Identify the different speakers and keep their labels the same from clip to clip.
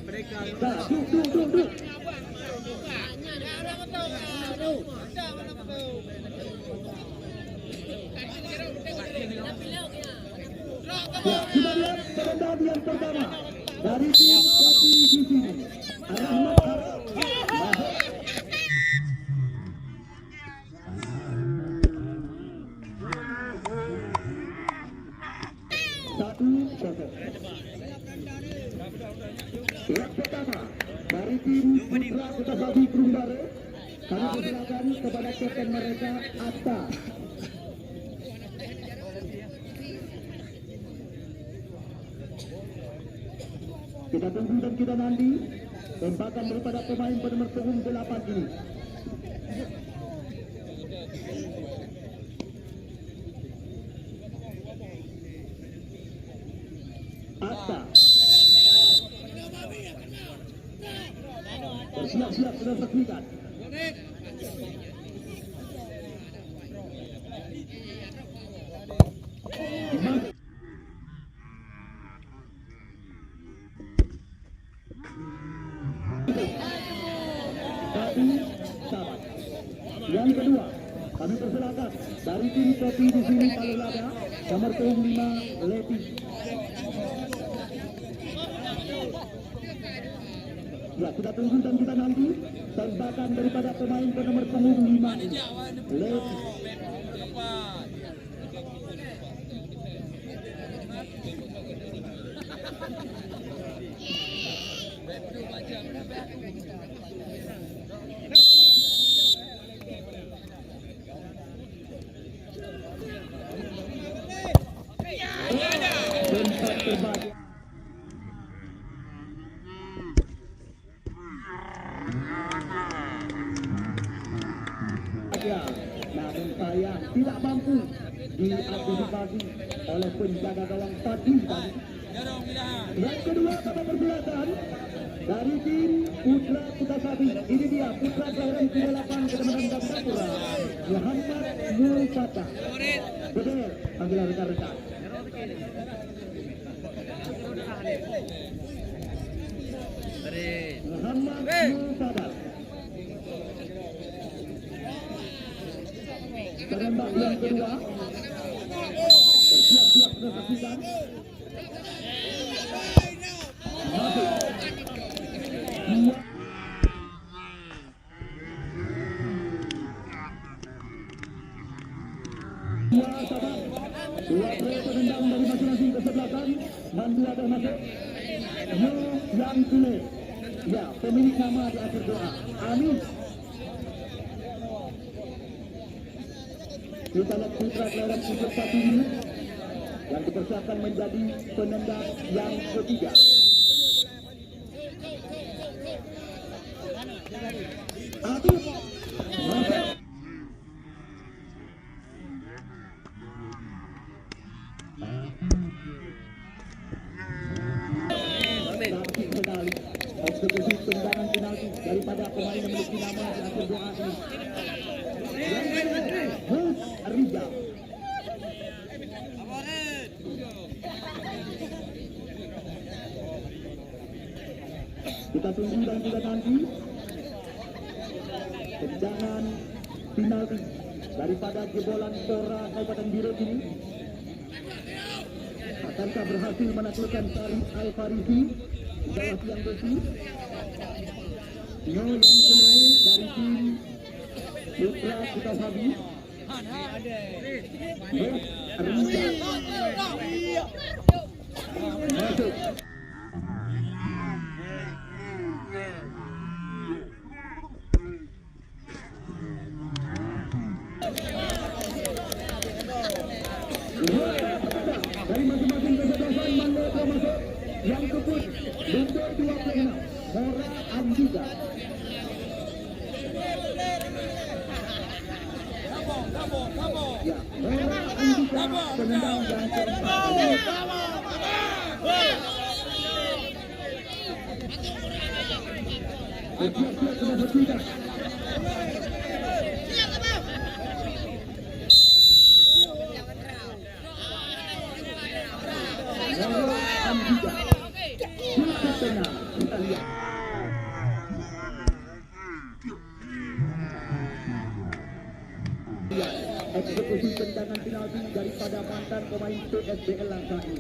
Speaker 1: Duduk. Ya, kita lihat penendang yang pertama dari tim Kopi di sini. Rahmat yang pertama dari tim Putra Kutasadi Perumbare, kami persilakan kepada kapten mereka Atta. Kita tunggu dan kita nanti tembakan daripada pemain bernomor punggung 8 ini. Atta bersiap-siap sudah saksikan. Yang kedua, kami persilakan dari tim Kopi di sini Palu Lada, nomor punggung 5 Leti. Ya, kita tunggu dan kita nanti tembakan daripada pemain bernomor punggung 5 ini, Leti. Tempat terbaik. Namun saya tidak mampu diantisipasi oleh penjaga gawang tadi. Yang kedua pada persilatan dari tim Putra Kutasadi. Ini dia Putra kelahiran 38 Kecamatan Gandapura, Muhammad Mulfata. Betul, panggilan rekan-rekan. Muhammad Mulfata. Penembak yang kedua bersiap-siap sudah saksikan. Masuk. Dua penendang dari masing-masing kesebelasan dan dua termasuk yang tulis. Ya, pemilik nama di akhir doa. Amin. Kita lihat Putra kelahiran 71 ini yang dipersiapkan menjadi penendang yang ketiga. Aduh, masuk. Cantik sekali eksekusi tendangan penalti daripada pemain yang memiliki nama di akhir doa ini. Rizal. Kita tunggu dan kita nanti tendangan penalti daripada jebolan Pora Kabupaten Biren ini. Akankah berhasil menaklukkan Sarif Al-Farisi di bawah tiang besi? Yang kedua dari tim Putra Kutasadi. Masuk. Dari masing-masing kesebelasan Mandeka masuk. Yang keput nomor 26 Mora Andika. Ya, Mora Andika penendang yang keempat. Bersiap-siap sudah bertiga. Mora Andika. Cukup tenang. kita lihat. Eksekusi tendangan penalti daripada mantan pemain PSBL Langkawi.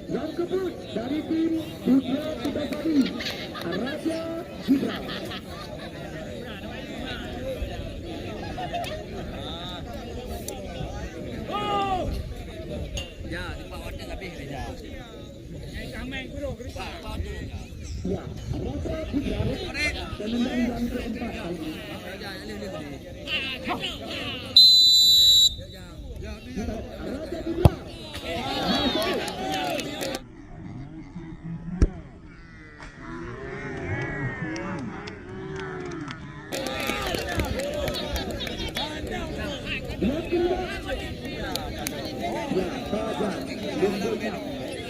Speaker 1: Yang kebut dari tim Putra Kutasari, Raja Gibran.
Speaker 2: Ya, di bawahnya tapi ya. Yang kami guru kerja.
Speaker 1: Ya, Raja Gibran penendang yang keempat kali.
Speaker 2: Ya, ini.
Speaker 1: Raja Gibran.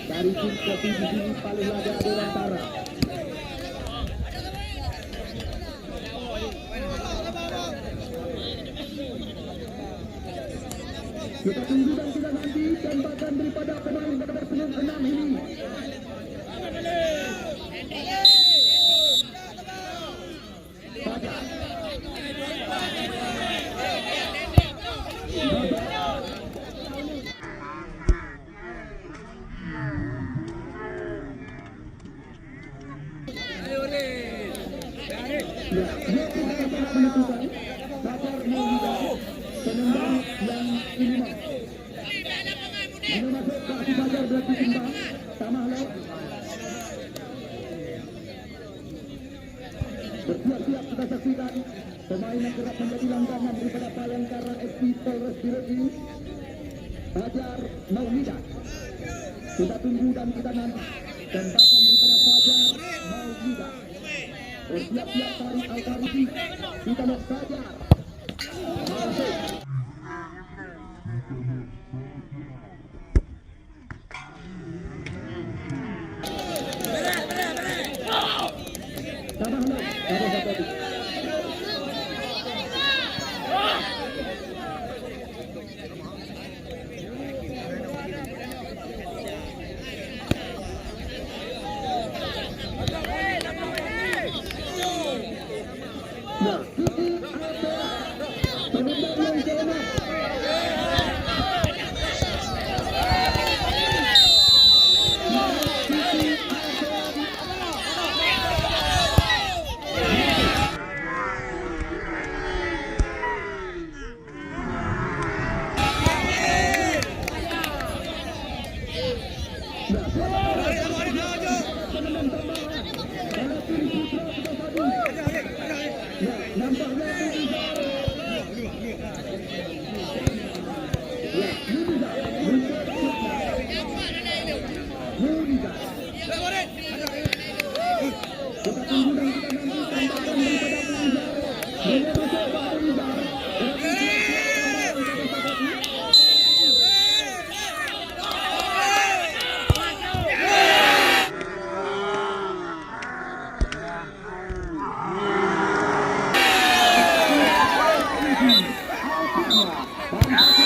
Speaker 1: Dari tim kopi di sini paling laga Dewantara. Kita tunggu dan kita nanti tembakan daripada pemain nomor 6 ini. Fajar. Ya, dia tidak pernah menentukan. Fajar Maulida, penendang yang kelima. Ini masuk ke atas Fajar berarti timbang. Tamahlah. Bersiap-siap kita saksikan pemain yang kerap menjadi langganan daripada Bayangkara FC Polres Cilegon, Fajar Maulida. Kita tunggu dan kita nanti tembakan daripada Fajar Maulida. Bersiap-siap tarik Al-Farizi. Kita lihat Fajar. Masuk. Tamahlah. Ada satu. Ya, penendang yang keenam. Bangsa